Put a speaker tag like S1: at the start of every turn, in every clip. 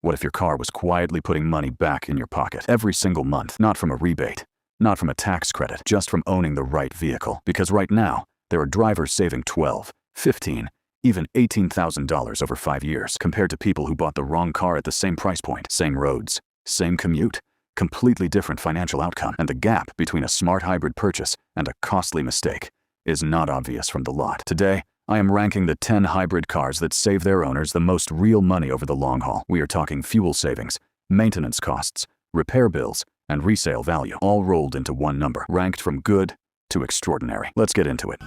S1: What if your car was quietly putting money back in your pocket every single month, not from a rebate, not from a tax credit, just from owning the right vehicle? Because right now, there are drivers saving $12, $15, even $18,000 over 5 years compared to people who bought the wrong car at the same price point, same roads, same commute, completely different financial outcome. And the gap between a smart hybrid purchase and a costly mistake is not obvious from the lot. Today, I am ranking the 10 hybrid cars that save their owners the most real money over the long haul. We are talking fuel savings, maintenance costs, repair bills, and resale value, all rolled into one number, ranked from good to extraordinary. Let's get into it.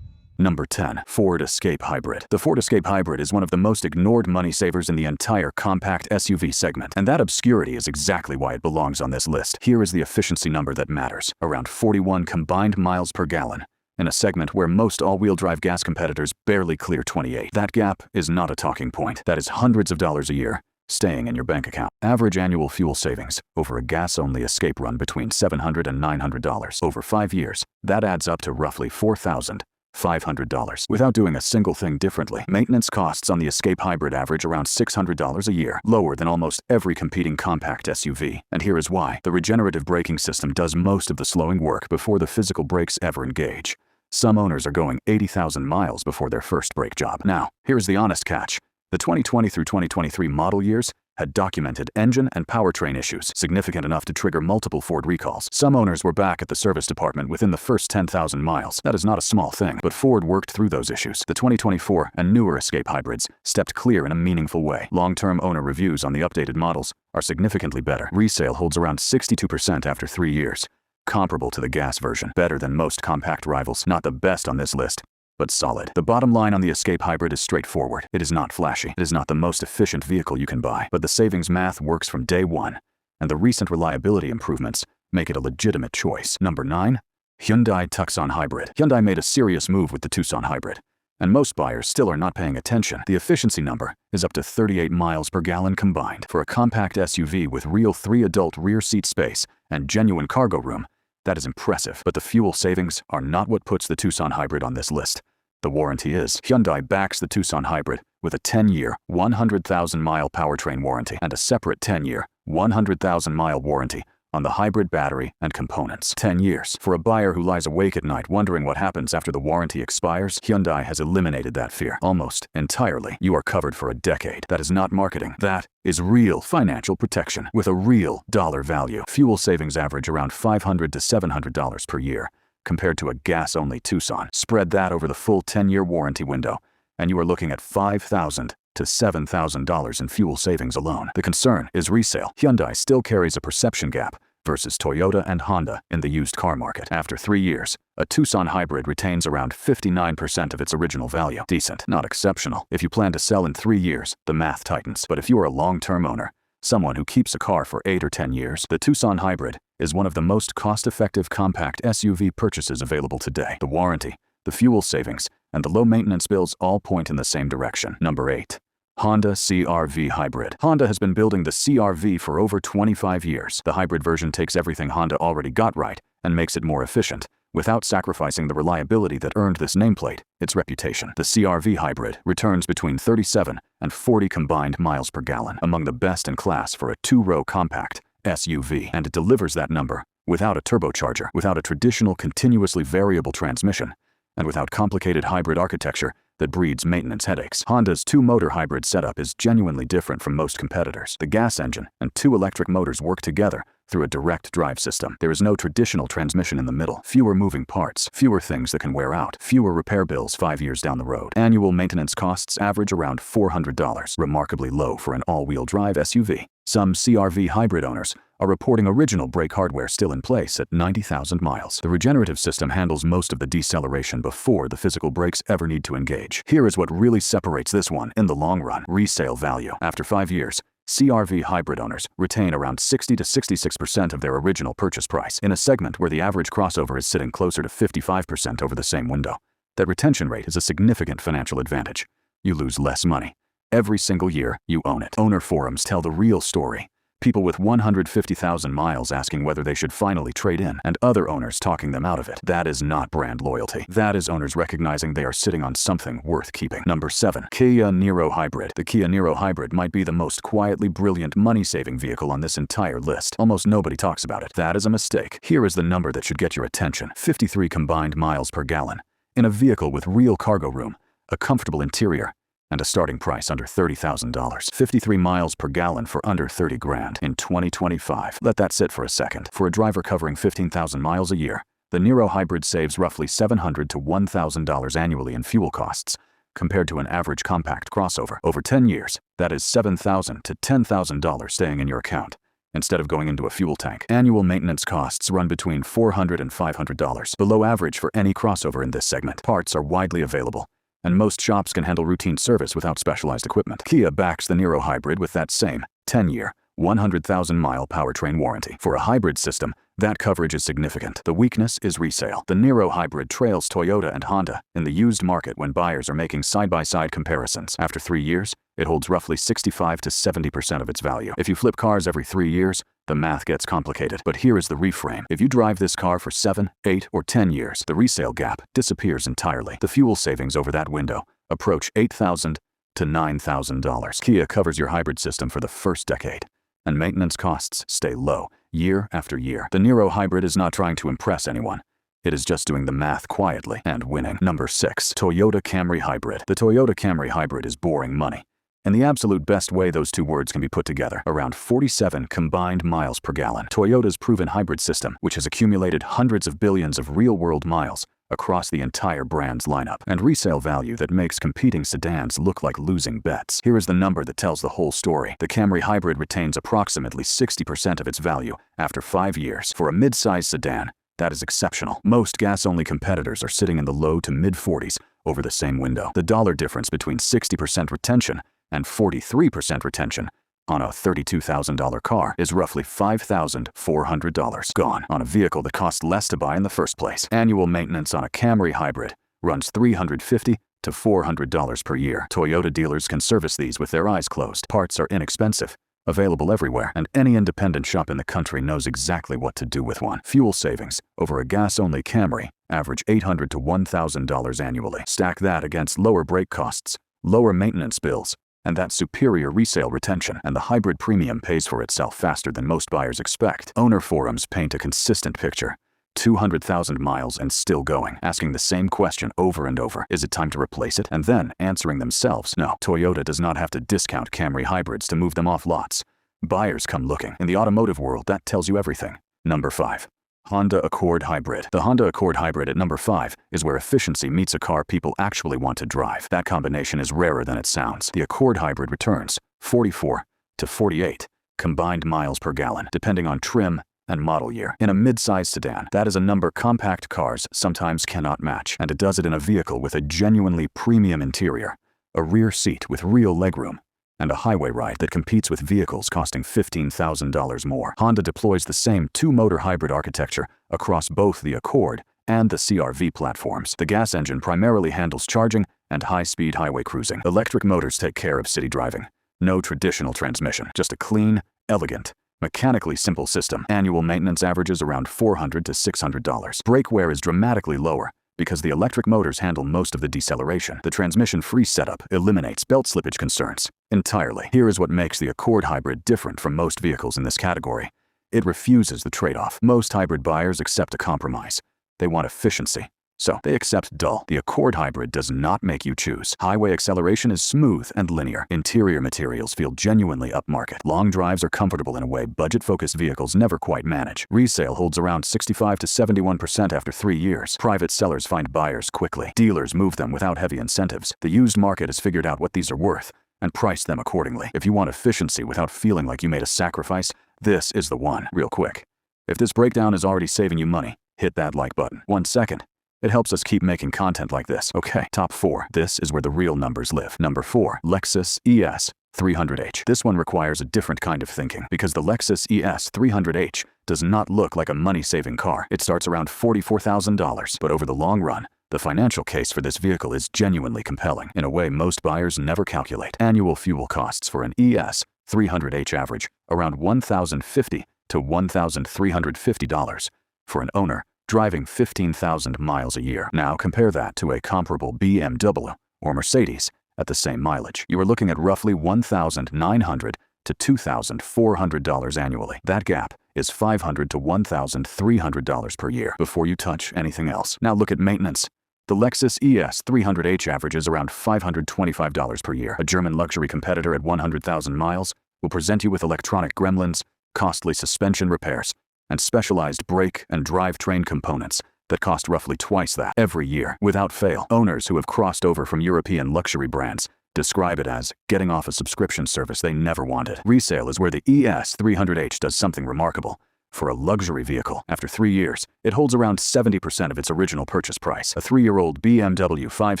S1: Number 10. Ford Escape Hybrid. The Ford Escape Hybrid is one of the most ignored money savers in the entire compact SUV segment, and that obscurity is exactly why it belongs on this list. Here is the efficiency number that matters: around 41 combined miles per gallon, in a segment where most all-wheel drive gas competitors barely clear 28. That gap is not a talking point. That is hundreds of dollars a year staying in your bank account. Average annual fuel savings over a gas-only Escape run between $700 and $900. Over 5 years, that adds up to roughly $4,500 without doing a single thing differently. Maintenance costs on the Escape Hybrid average around $600 a year, lower than almost every competing compact SUV. And here is why. The regenerative braking system does most of the slowing work before the physical brakes ever engage. Some owners are going 80,000 miles before their first brake job. Now, here's the honest catch. The 2020 through 2023 model years had documented engine and powertrain issues significant enough to trigger multiple Ford recalls. Some owners were back at the service department within the first 10,000 miles. That is not a small thing, but Ford worked through those issues. The 2024 and newer Escape Hybrids stepped clear in a meaningful way. Long-term owner reviews on the updated models are significantly better. Resale holds around 62% after 3 years, comparable to the gas version, better than most compact rivals. Not the best on this list, but solid. The bottom line on the Escape Hybrid is straightforward. It is not flashy. It is not the most efficient vehicle you can buy, but the savings math works from day one, and the recent reliability improvements make it a legitimate choice. Number 9. Hyundai Tucson Hybrid. Hyundai made a serious move with the Tucson Hybrid, and most buyers still are not paying attention. The efficiency number is up to 38 miles per gallon combined. For a compact SUV with real 3-adult rear seat space and genuine cargo room, that is impressive, but the fuel savings are not what puts the Tucson Hybrid on this list. The warranty is. Hyundai backs the Tucson Hybrid with a 10-year, 100,000-mile powertrain warranty and a separate 10-year, 100,000-mile warranty on the hybrid battery and components. 10 years. For a buyer who lies awake at night wondering what happens after the warranty expires, Hyundai has eliminated that fear almost entirely. You are covered for a decade. That is not marketing. That is real financial protection with a real dollar value. Fuel savings average around $500 to $700 per year compared to a gas-only Tucson. Spread that over the full 10-year warranty window, and you are looking at $5,000 to $7,000 in fuel savings alone. The concern is resale. Hyundai still carries a perception gap versus Toyota and Honda in the used car market. After 3 years, a Tucson Hybrid retains around 59% of its original value. Decent, not exceptional. If you plan to sell in 3 years, the math tightens. But if you are a long-term owner, someone who keeps a car for 8 or 10 years, the Tucson Hybrid is one of the most cost-effective compact SUV purchases available today. The warranty, the fuel savings, and the low maintenance bills all point in the same direction. Number 8. Honda CR-V Hybrid. Honda has been building the CR-V for over 25 years. The hybrid version takes everything Honda already got right and makes it more efficient, without sacrificing the reliability that earned this nameplate its reputation. The CR-V Hybrid returns between 37 and 40 combined miles per gallon, among the best in class for a 2-row compact SUV, and it delivers that number without a turbocharger, without a traditional continuously variable transmission, and without complicated hybrid architecture that breeds maintenance headaches. Honda's 2-motor hybrid setup is genuinely different from most competitors. The gas engine and 2 electric motors work together through a direct drive system. There is no traditional transmission in the middle, fewer moving parts, fewer things that can wear out, fewer repair bills 5 years down the road. Annual maintenance costs average around $400, remarkably low for an all-wheel drive SUV. Some CR-V hybrid owners are reporting original brake hardware still in place at 90,000 miles. The regenerative system handles most of the deceleration before the physical brakes ever need to engage. Here is what really separates this one in the long run: resale value. After 5 years, CR-V hybrid owners retain around 60 to 66% of their original purchase price, in a segment where the average crossover is sitting closer to 55% over the same window. That retention rate is a significant financial advantage. You lose less money every single year you own it. Owner forums tell the real story. People with 150,000 miles asking whether they should finally trade in, and other owners talking them out of it. That is not brand loyalty. That is owners recognizing they are sitting on something worth keeping. Number 7. Kia Niro Hybrid. The Kia Niro Hybrid might be the most quietly brilliant money-saving vehicle on this entire list. Almost nobody talks about it. That is a mistake. Here is the number that should get your attention. 53 combined miles per gallon. In a vehicle with real cargo room, a comfortable interior, and a starting price under $30,000. 53 miles per gallon for under 30 grand in 2025. Let that sit for a second. For a driver covering 15,000 miles a year, the Niro Hybrid saves roughly $700 to $1,000 annually in fuel costs, compared to an average compact crossover. Over 10 years, that is $7,000 to $10,000 staying in your account, instead of going into a fuel tank. Annual maintenance costs run between $400 and $500, below average for any crossover in this segment. Parts are widely available, and most shops can handle routine service without specialized equipment. Kia backs the Niro Hybrid with that same 10-year, 100,000-mile powertrain warranty. For a hybrid system, that coverage is significant. The weakness is resale. The Niro Hybrid trails Toyota and Honda in the used market when buyers are making side-by-side comparisons. After 3 years, it holds roughly 65 to 70% of its value. If you flip cars every 3 years, the math gets complicated. But here is the reframe. If you drive this car for 7, 8, or 10 years, the resale gap disappears entirely. The fuel savings over that window approach $8,000 to $9,000. Kia covers your hybrid system for the first decade, and maintenance costs stay low year after year. The Niro Hybrid is not trying to impress anyone. It is just doing the math quietly and winning. Number 6. Toyota Camry Hybrid. The Toyota Camry Hybrid is boring money. In the absolute best way those two words can be put together, around 47 combined miles per gallon. Toyota's proven hybrid system, which has accumulated hundreds of billions of real-world miles across the entire brand's lineup, and resale value that makes competing sedans look like losing bets. Here is the number that tells the whole story. The Camry Hybrid retains approximately 60% of its value after 5 years. For a mid-size sedan, that is exceptional. Most gas-only competitors are sitting in the low to mid-40s over the same window. The dollar difference between 60% retention and 43% retention on a $32,000 car is roughly $5,400 gone on a vehicle that cost less to buy in the first place. Annual maintenance on a Camry Hybrid runs $350 to $400 per year. Toyota dealers can service these with their eyes closed. Parts are inexpensive, available everywhere, and any independent shop in the country knows exactly what to do with one. Fuel savings over a gas-only Camry average $800 to $1,000 annually. Stack that against lower brake costs, lower maintenance bills, and that superior resale retention, and the hybrid premium pays for itself faster than most buyers expect. Owner forums paint a consistent picture. 200,000 miles and still going, asking the same question over and over. Is it time to replace it? And then answering themselves, no. Toyota does not have to discount Camry hybrids to move them off lots. Buyers come looking. In the automotive world, that tells you everything. Number 5. Honda Accord Hybrid. The Honda Accord Hybrid at number 5 is where efficiency meets a car people actually want to drive. That combination is rarer than it sounds. The Accord Hybrid returns 44 to 48 combined miles per gallon, depending on trim and model year. In a mid-size sedan, that is a number compact cars sometimes cannot match, and it does it in a vehicle with a genuinely premium interior, a rear seat with real legroom, and a highway ride that competes with vehicles costing $15,000 more. Honda deploys the same two-motor hybrid architecture across both the Accord and the CR-V platforms. The gas engine primarily handles charging and high-speed highway cruising. Electric motors take care of city driving. No traditional transmission, just a clean, elegant, mechanically simple system. Annual maintenance averages around $400 to $600. Brake wear is dramatically lower because the electric motors handle most of the deceleration. The transmission-free setup eliminates belt slippage concerns entirely. Here is what makes the Accord Hybrid different from most vehicles in this category. It refuses the trade-off. Most hybrid buyers accept a compromise. They want efficiency, so they accept dull. The Accord Hybrid does not make you choose. Highway acceleration is smooth and linear. Interior materials feel genuinely upmarket. Long drives are comfortable in a way budget-focused vehicles never quite manage. Resale holds around 65 to 71% after 3 years. Private sellers find buyers quickly. Dealers move them without heavy incentives. The used market has figured out what these are worth and priced them accordingly. If you want efficiency without feeling like you made a sacrifice, this is the one. Real quick, if this breakdown is already saving you money, hit that like button. 1 second. It helps us keep making content like this. Okay, top 4. This is where the real numbers live. Number 4, Lexus ES 300h. This one requires a different kind of thinking because the Lexus ES 300h does not look like a money-saving car. It starts around $44,000, but over the long run, the financial case for this vehicle is genuinely compelling in a way most buyers never calculate. Annual fuel costs for an ES 300h average around $1,050 to $1,350 for an owner driving 15,000 miles a year. Now compare that to a comparable BMW or Mercedes at the same mileage. You are looking at roughly $1,900 to $2,400 annually. That gap is $500 to $1,300 per year before you touch anything else. Now look at maintenance. The Lexus ES 300h averages around $525 per year. A German luxury competitor at 100,000 miles will present you with electronic gremlins, costly suspension repairs, and specialized brake and drivetrain components that cost roughly twice that every year. Without fail, owners who have crossed over from European luxury brands describe it as getting off a subscription service they never wanted. Resale is where the ES 300h does something remarkable. For a luxury vehicle, after 3 years, it holds around 70% of its original purchase price. A 3-year-old BMW 5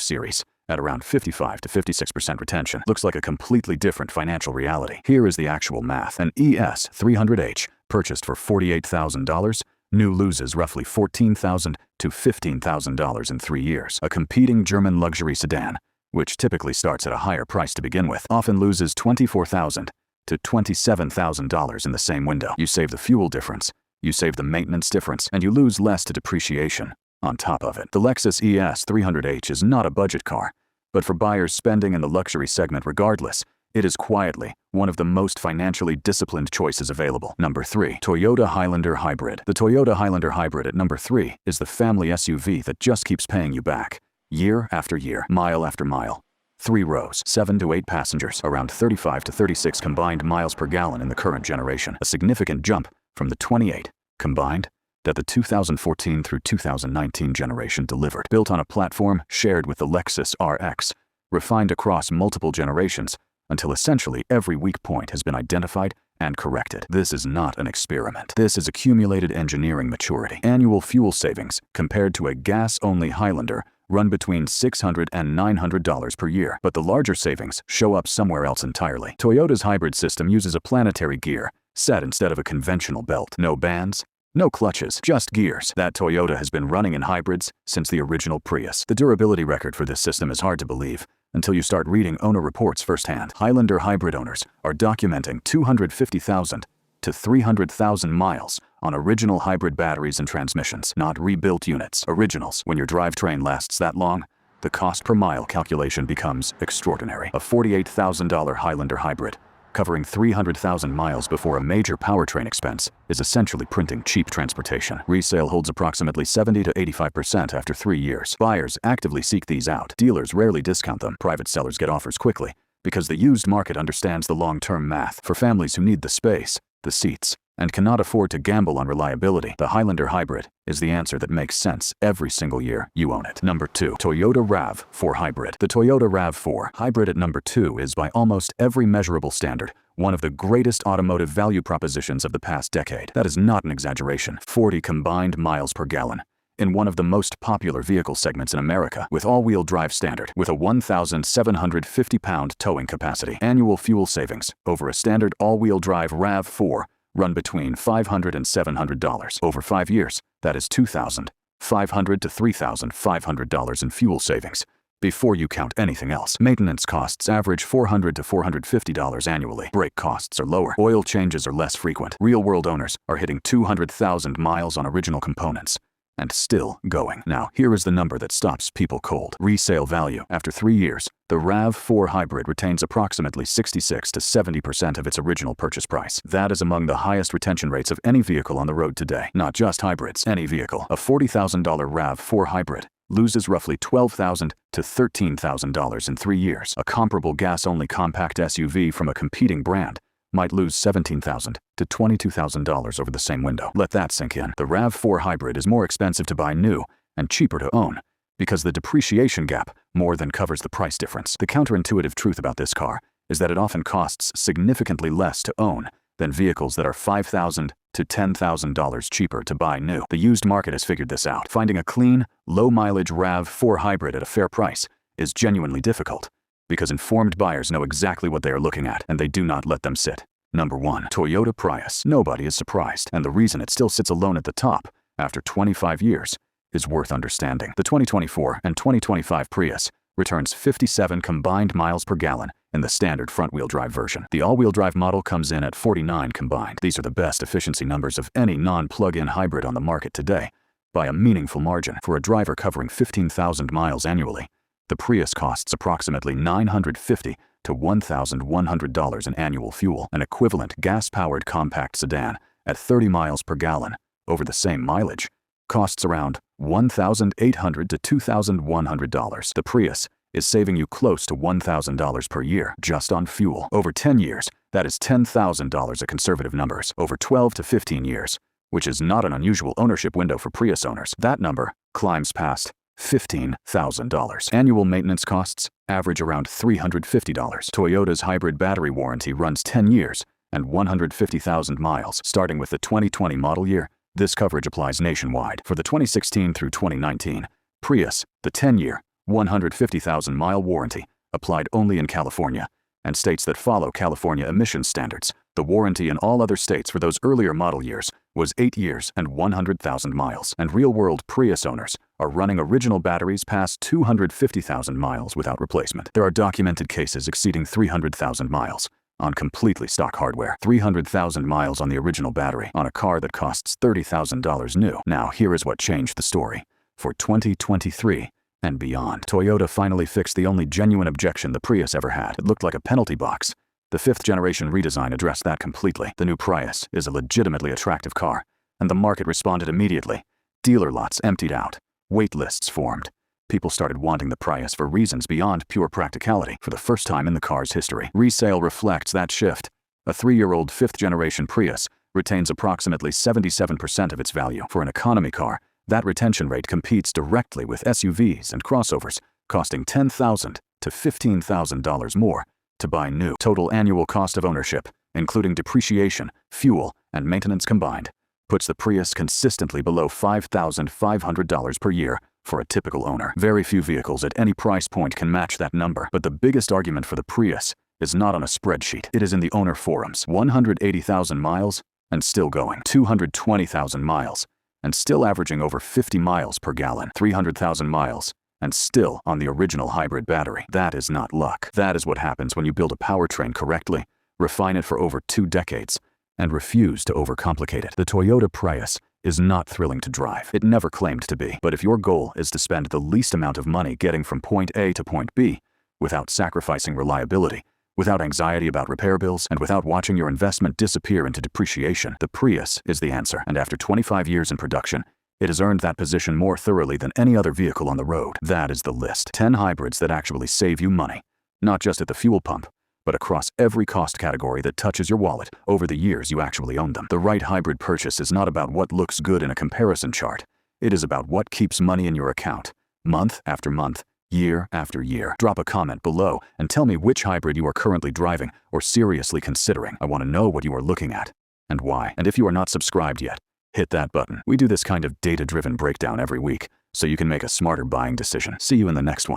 S1: Series, at around 55 to 56% retention, looks like a completely different financial reality. Here is the actual math. An ES 300h, purchased for $48,000, new loses roughly $14,000 to $15,000 in 3 years. A competing German luxury sedan, which typically starts at a higher price to begin with, often loses $24,000 to $27,000 in the same window. You save the fuel difference, you save the maintenance difference, and you lose less to depreciation on top of it. The Lexus ES 300h is not a budget car, but for buyers spending in the luxury segment regardless, it is quietly one of the most financially disciplined choices available. Number 3. Toyota Highlander Hybrid. The Toyota Highlander Hybrid at number 3 is the family SUV that just keeps paying you back, year after year, mile after mile. 3 rows, 7 to 8 passengers, around 35 to 36 combined miles per gallon in the current generation. A significant jump from the 28 combined that the 2014 through 2019 generation delivered. Built on a platform shared with the Lexus RX, refined across multiple generations until essentially every weak point has been identified and corrected. This is not an experiment. This is accumulated engineering maturity. Annual fuel savings compared to a gas-only Highlander run between $600 and $900 per year, but the larger savings show up somewhere else entirely. Toyota's hybrid system uses a planetary gear set instead of a conventional belt. No bands, no clutches, just gears. That Toyota has been running in hybrids since the original Prius. The durability record for this system is hard to believe until you start reading owner reports firsthand. Highlander hybrid owners are documenting 250,000 to 300,000 miles on original hybrid batteries and transmissions, not rebuilt units. Originals. When your drivetrain lasts that long, the cost per mile calculation becomes extraordinary. A $48,000 Highlander hybrid, covering 300,000 miles before a major powertrain expense, is essentially printing cheap transportation. Resale holds approximately 70 to 85% after 3 years. Buyers actively seek these out. Dealers rarely discount them. Private sellers get offers quickly because the used market understands the long-term math. For families who need the space, the seats, and cannot afford to gamble on reliability, the Highlander Hybrid is the answer that makes sense every single year you own it. Number 2. Toyota RAV4 Hybrid. The Toyota RAV4 Hybrid at number 2 is by almost every measurable standard one of the greatest automotive value propositions of the past decade. That is not an exaggeration. 40 combined miles per gallon in one of the most popular vehicle segments in America, with all-wheel drive standard, with a 1,750-pound towing capacity. Annual fuel savings over a standard all-wheel drive RAV4 run between $500 and $700. Over 5 years, that is $2,500 to $3,500 in fuel savings, before you count anything else. Maintenance costs average $400 to $450 annually. Brake costs are lower. Oil changes are less frequent. Real-world owners are hitting 200,000 miles on original components, and still going. Now, here is the number that stops people cold. Resale value. After 3 years, the RAV4 Hybrid retains approximately 66 to 70% of its original purchase price. That is among the highest retention rates of any vehicle on the road today. Not just hybrids, any vehicle. A $40,000 RAV4 Hybrid loses roughly $12,000 to $13,000 in 3 years. A comparable gas-only compact SUV from a competing brand might lose $17,000 to $22,000 over the same window. Let that sink in. The RAV4 Hybrid is more expensive to buy new and cheaper to own because the depreciation gap more than covers the price difference. The counterintuitive truth about this car is that it often costs significantly less to own than vehicles that are $5,000 to $10,000 cheaper to buy new. The used market has figured this out. Finding a clean, low-mileage RAV4 Hybrid at a fair price is genuinely difficult, because informed buyers know exactly what they are looking at, and they do not let them sit. Number 1. Toyota Prius. Nobody is surprised, and the reason it still sits alone at the top after 25 years is worth understanding. The 2024 and 2025 Prius returns 57 combined miles per gallon in the standard front-wheel drive version. The all-wheel drive model comes in at 49 combined. These are the best efficiency numbers of any non-plug-in hybrid on the market today, by a meaningful margin. For a driver covering 15,000 miles annually, the Prius costs approximately $950 to $1,100 in annual fuel. An equivalent gas-powered compact sedan at 30 miles per gallon over the same mileage costs around $1,800 to $2,100. The Prius is saving you close to $1,000 per year just on fuel. Over 10 years, that is $10,000 at conservative numbers. Over 12 to 15 years, which is not an unusual ownership window for Prius owners, that number climbs past $15,000. Annual maintenance costs average around $350. Toyota's hybrid battery warranty runs 10 years and 150,000 miles. Starting with the 2020 model year, this coverage applies nationwide. For the 2016 through 2019 Prius, the 10-year, 150,000-mile warranty applied only in California and states that follow California emissions standards. The warranty in all other states for those earlier model years was 8 years and 100,000 miles. And real-world Prius owners are running original batteries past 250,000 miles without replacement. There are documented cases exceeding 300,000 miles on completely stock hardware. 300,000 miles on the original battery on a car that costs $30,000 new. Now here is what changed the story. For 2023 and beyond, Toyota finally fixed the only genuine objection the Prius ever had. It looked like a penalty box. The 5th-generation redesign addressed that completely. The new Prius is a legitimately attractive car, and the market responded immediately. Dealer lots emptied out. Wait lists formed. People started wanting the Prius for reasons beyond pure practicality for the first time in the car's history. Resale reflects that shift. A 3-year-old 5th-generation Prius retains approximately 77% of its value. For an economy car, that retention rate competes directly with SUVs and crossovers, costing $10,000 to $15,000 more to buy new. Total annual cost of ownership, including depreciation, fuel, and maintenance combined, puts the Prius consistently below $5,500 per year for a typical owner. Very few vehicles at any price point can match that number. But the biggest argument for the Prius is not on a spreadsheet. It is in the owner forums. 180,000 miles and still going. 220,000 miles and still averaging over 50 miles per gallon. 300,000 miles and still on the original hybrid battery. That is not luck. That is what happens when you build a powertrain correctly, refine it for over 2 decades, and refuse to overcomplicate it. The Toyota Prius is not thrilling to drive. It never claimed to be. But if your goal is to spend the least amount of money getting from point A to point B, without sacrificing reliability, without anxiety about repair bills, and without watching your investment disappear into depreciation, the Prius is the answer. And after 25 years in production, it has earned that position more thoroughly than any other vehicle on the road. That is the list. 10 hybrids that actually save you money, not just at the fuel pump, but across every cost category that touches your wallet over the years you actually own them. The right hybrid purchase is not about what looks good in a comparison chart. It is about what keeps money in your account, month after month, year after year. Drop a comment below and tell me which hybrid you are currently driving or seriously considering. I want to know what you are looking at and why. And if you are not subscribed yet, hit that button. We do this kind of data-driven breakdown every week, so you can make a smarter buying decision. See you in the next one.